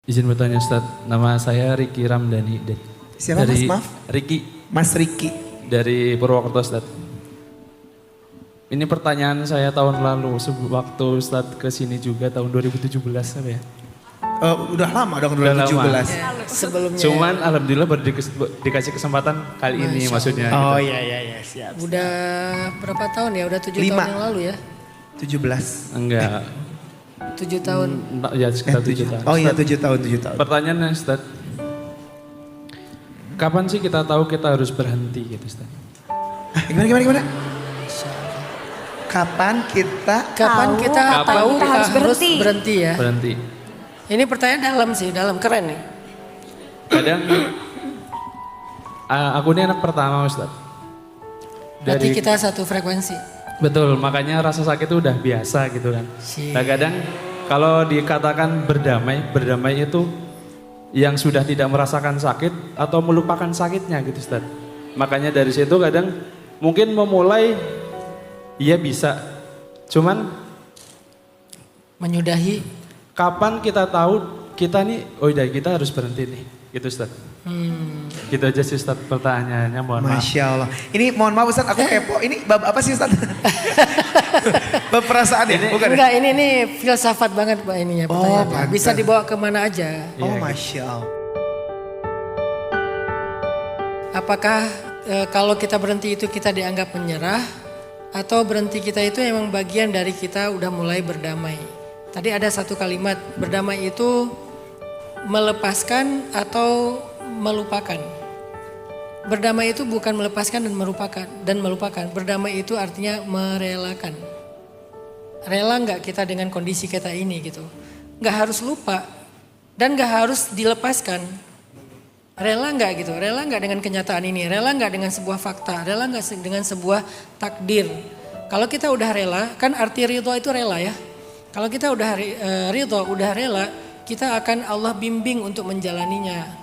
Izin bertanya Ustaz, nama saya Riki Ramdhani. Siapa dari, Mas? Maaf? Riki. Mas Riki. Dari Purwokerto Ustaz. Ini pertanyaan saya tahun lalu, waktu Ustaz kesini juga tahun 2017 apa ya? Udah lama dong Udah 2017. lama. Sebelumnya. Cuman alhamdulillah baru dikasih kesempatan kali ini maksudnya. Oh gitu. iya siap. Udah berapa tahun ya? Udah 7 5. tahun yang lalu ya? 17. Enggak. 7 tahun. Ya sekitar 7 tahun. Oh iya Ustaz, 7 tahun. pertanyaannya Ustaz, kapan sih kita tahu kita harus berhenti gitu Ustaz? Gimana? Kapan kita tahu kita harus berhenti ya? Berhenti. Ini pertanyaan dalam sih, dalam keren nih. Kadang aku ini anak pertama Ustaz. Berarti kita satu frekuensi. Betul, makanya rasa sakit itu udah biasa gitu kan. Nah kadang kalau dikatakan berdamai itu yang sudah tidak merasakan sakit atau melupakan sakitnya gitu Ustaz. Makanya dari situ kadang mungkin memulai iya bisa, cuman menyudahi. kapan kita tahu kita nih, oh iya kita harus berhenti nih gitu Ustaz. Gitu aja sih Ustaz pertanyaannya, mohon maaf. Masya Allah. Ini mohon maaf Ustaz, aku kepo. Ini bab apa sih Ustaz? Bab perasaan ya? Bukan ya? Enggak, ini filsafat banget Pak ininya pertanyaannya. pantas. Bisa dibawa kemana aja. Oh Iya, Masya Allah. Apakah kalau kita berhenti itu kita dianggap menyerah, atau berhenti kita itu emang bagian dari kita udah mulai berdamai? Tadi ada satu kalimat, berdamai itu melepaskan atau melupakan. Berdamai itu bukan melepaskan dan melupakan. Berdamai itu artinya merelakan. Rela nggak kita dengan kondisi kita ini gitu? Nggak harus lupa dan nggak harus dilepaskan. Rela nggak gitu? Rela nggak dengan kenyataan ini? Rela nggak dengan sebuah fakta? Rela nggak dengan sebuah takdir? Kalau kita udah rela, kan arti ridho itu rela ya. Kalau kita udah ridho, udah rela, kita akan Allah bimbing untuk menjalaninya.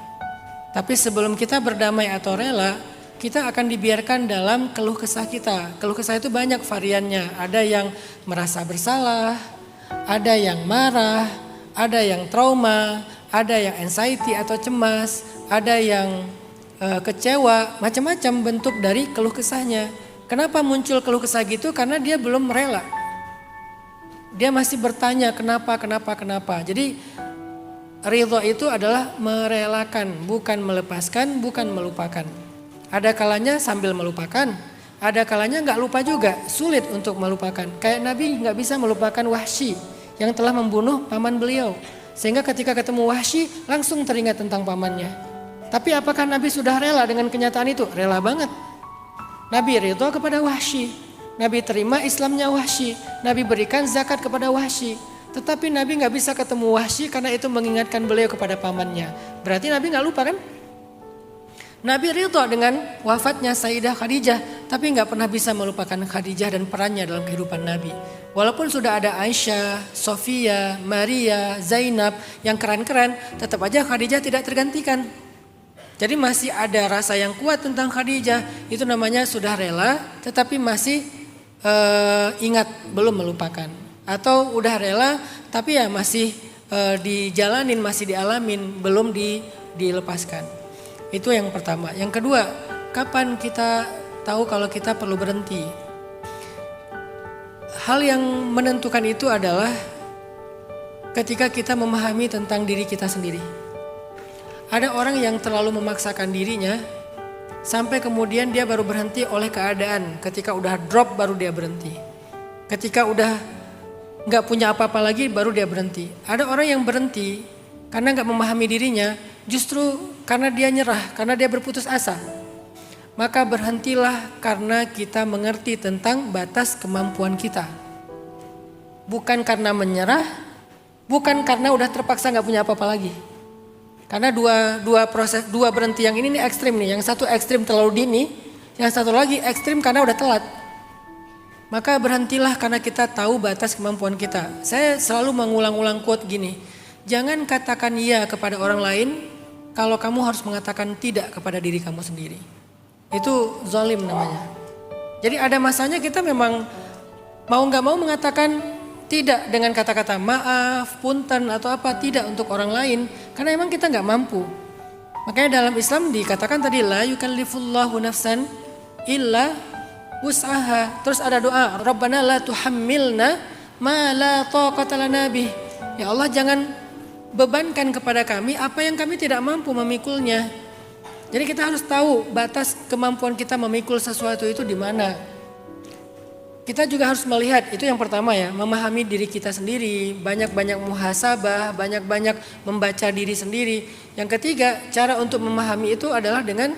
Tapi sebelum kita berdamai atau rela, kita akan dibiarkan dalam keluh kesah kita. Keluh kesah itu banyak variannya. Ada yang merasa bersalah, ada yang marah, ada yang trauma, ada yang anxiety atau cemas, ada yang kecewa, macam-macam bentuk dari keluh kesahnya. Kenapa muncul keluh kesah gitu? Karena dia belum rela. Dia masih bertanya kenapa. Jadi ridho itu adalah merelakan, bukan melepaskan, bukan melupakan. Ada kalanya sambil melupakan, ada kalanya nggak lupa juga, sulit untuk melupakan. Kayak Nabi nggak bisa melupakan Wahsy yang telah membunuh paman beliau. Sehingga ketika ketemu Wahsy langsung teringat tentang pamannya. Tapi apakah Nabi sudah rela dengan kenyataan itu? Rela banget. Nabi ridho kepada Wahsy. Nabi terima Islamnya Wahsy. Nabi berikan zakat kepada Wahsy. Tetapi Nabi nggak bisa ketemu Wahsy karena itu mengingatkan beliau kepada pamannya. Berarti Nabi nggak lupa kan? Nabi ridho dengan wafatnya Sayyidah Khadijah, tapi nggak pernah bisa melupakan Khadijah dan perannya dalam kehidupan Nabi. Walaupun sudah ada Aisyah, Sofia, Maria, Zainab yang keren-keren, tetap aja Khadijah tidak tergantikan. Jadi masih ada rasa yang kuat tentang Khadijah, itu namanya sudah rela, tetapi masih ingat, belum melupakan. Atau udah rela, tapi ya masih dijalanin, masih dialamin, belum dilepaskan. Itu yang pertama. Yang kedua, kapan kita tahu kalau kita perlu berhenti? Hal yang menentukan itu adalah ketika kita memahami tentang diri kita sendiri. Ada orang yang terlalu memaksakan dirinya sampai kemudian dia baru berhenti oleh keadaan. Ketika udah drop baru dia berhenti. Ketika udah nggak punya apa-apa lagi baru dia berhenti. Ada orang yang berhenti karena nggak memahami dirinya, justru karena dia nyerah, karena dia berputus asa. Maka berhentilah karena kita mengerti tentang batas kemampuan kita. Bukan karena menyerah, bukan karena udah terpaksa nggak punya apa-apa lagi. Karena dua berhenti yang ini nih ekstrim nih. Yang satu ekstrim terlalu dini, yang satu lagi ekstrim karena udah telat. Maka berhentilah karena kita tahu batas kemampuan kita. Saya selalu mengulang-ulang quote gini. Jangan katakan iya kepada orang lain kalau kamu harus mengatakan tidak kepada diri kamu sendiri. Itu zalim namanya. Jadi ada masanya kita memang mau gak mau mengatakan Tidak dengan kata-kata maaf, punten atau apa, tidak untuk orang lain. Karena emang kita nggak mampu. Makanya dalam Islam dikatakan tadi la yukallifullahu nafsan illa wus'aha. Terus ada doa, Rabbana la tuhammilna ma la taqata lana bih. Ya Allah, jangan bebankan kepada kami apa yang kami tidak mampu memikulnya. Jadi kita harus tahu batas kemampuan kita memikul sesuatu itu di mana. Kita juga harus melihat, itu yang pertama ya, memahami diri kita sendiri, banyak-banyak muhasabah, banyak-banyak membaca diri sendiri. Yang ketiga, cara untuk memahami itu adalah dengan,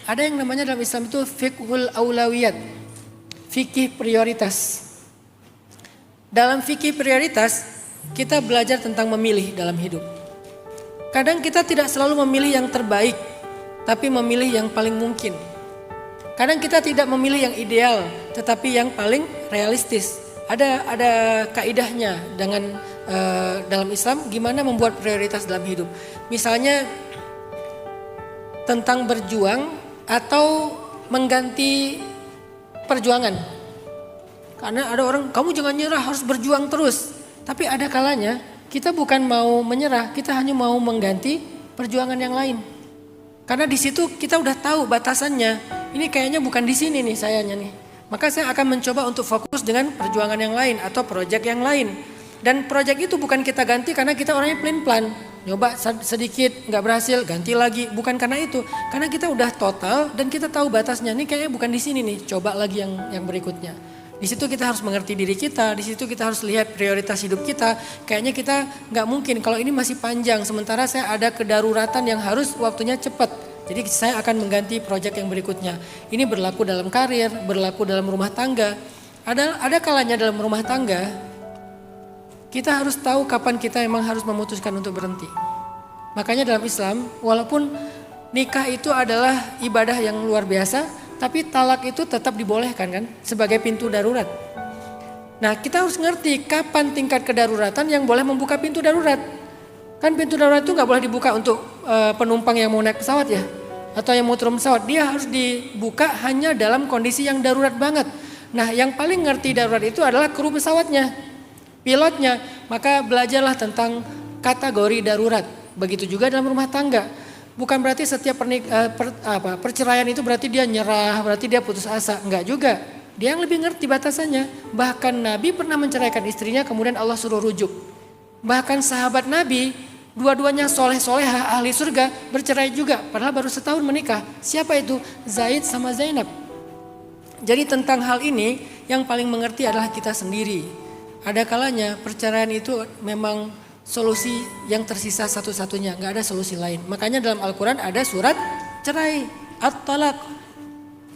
ada yang namanya dalam Islam itu fiqhul aulawiyat, fikih prioritas. Dalam fikih prioritas, kita belajar tentang memilih dalam hidup. Kadang kita tidak selalu memilih yang terbaik, tapi memilih yang paling mungkin. Kadang kita tidak memilih yang ideal, tetapi yang paling realistis. Ada kaidahnya dengan dalam Islam gimana membuat prioritas dalam hidup. Misalnya tentang berjuang atau mengganti perjuangan. Karena ada orang, kamu jangan nyerah, harus berjuang terus. Tapi ada kalanya kita bukan mau menyerah, kita hanya mau mengganti perjuangan yang lain. Karena di situ kita udah tahu batasannya. Ini kayaknya bukan di sini nih sayanya nih. Maka saya akan mencoba untuk fokus dengan perjuangan yang lain atau proyek yang lain. Dan proyek itu bukan kita ganti karena kita orangnya plan-plan. Nyoba sedikit nggak berhasil, ganti lagi. Bukan karena itu. Karena kita udah total dan kita tahu batasnya. Ini kayaknya bukan di sini nih. Coba lagi yang berikutnya. Di situ kita harus mengerti diri kita. Di situ kita harus lihat prioritas hidup kita. Kayaknya kita nggak mungkin kalau ini masih panjang. Sementara saya ada kedaruratan yang harus waktunya cepat. Jadi saya akan mengganti proyek yang berikutnya. Ini berlaku dalam karir, berlaku dalam rumah tangga. Ada kalanya dalam rumah tangga, kita harus tahu kapan kita memang harus memutuskan untuk berhenti. Makanya dalam Islam, walaupun nikah itu adalah ibadah yang luar biasa, tapi talak itu tetap dibolehkan kan, sebagai pintu darurat. Nah, kita harus ngerti kapan tingkat kedaruratan yang boleh membuka pintu darurat. Kan pintu darurat itu nggak boleh dibuka untuk penumpang yang mau naik pesawat ya, atau yang mau turun pesawat. Dia harus dibuka hanya dalam kondisi yang darurat banget. Nah, yang paling ngerti darurat itu adalah kru pesawatnya, pilotnya. Maka belajarlah tentang kategori darurat. Begitu juga dalam rumah tangga. Bukan berarti setiap perceraian itu berarti dia nyerah, berarti dia putus asa. Enggak juga. Dia yang lebih ngerti batasannya. Bahkan Nabi pernah menceraikan istrinya, kemudian Allah suruh rujuk. Bahkan sahabat Nabi dua-duanya soleh-solehah ahli surga bercerai juga. Padahal baru setahun menikah. Siapa itu? Zaid sama Zainab. Jadi tentang hal ini yang paling mengerti adalah kita sendiri. Ada kalanya perceraian itu memang solusi yang tersisa satu-satunya. Gak ada solusi lain. Makanya dalam Al-Quran ada surat cerai. At-talaq.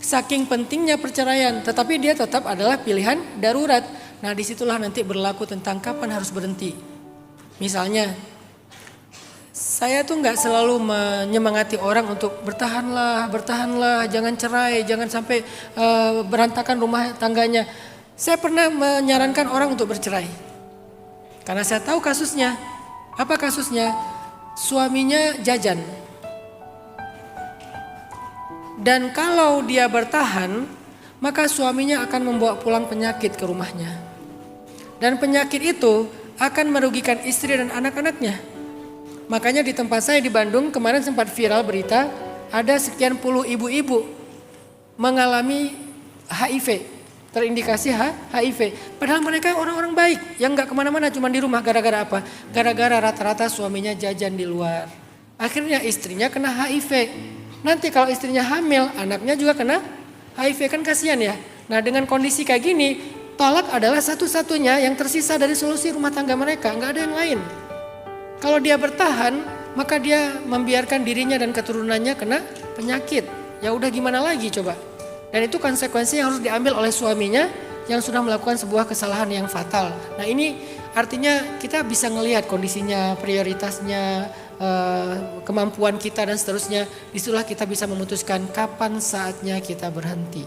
Saking pentingnya perceraian. Tetapi dia tetap adalah pilihan darurat. Nah disitulah nanti berlaku tentang kapan harus berhenti. Misalnya, saya tuh nggak selalu menyemangati orang untuk bertahanlah, jangan cerai, jangan sampai berantakan rumah tangganya. Saya pernah menyarankan orang untuk bercerai, karena saya tahu kasusnya. Apa kasusnya? Suaminya jajan, dan kalau dia bertahan, maka suaminya akan membawa pulang penyakit ke rumahnya, dan penyakit itu akan merugikan istri dan anak-anaknya. Makanya di tempat saya di Bandung kemarin sempat viral berita ada sekian puluh ibu-ibu mengalami HIV, terindikasi HIV. Padahal mereka orang-orang baik yang gak kemana-mana, cuma di rumah. Gara-gara apa? Gara-gara rata-rata suaminya jajan di luar. Akhirnya istrinya kena HIV. Nanti kalau istrinya hamil, anaknya juga kena HIV, kan kasihan ya. Nah dengan kondisi kayak gini, talak adalah satu-satunya yang tersisa dari solusi rumah tangga mereka, nggak ada yang lain. Kalau dia bertahan, maka dia membiarkan dirinya dan keturunannya kena penyakit. Ya udah gimana lagi coba. Dan itu konsekuensi yang harus diambil oleh suaminya yang sudah melakukan sebuah kesalahan yang fatal. Nah ini artinya kita bisa ngelihat kondisinya, prioritasnya, kemampuan kita dan seterusnya. Disitulah kita bisa memutuskan kapan saatnya kita berhenti.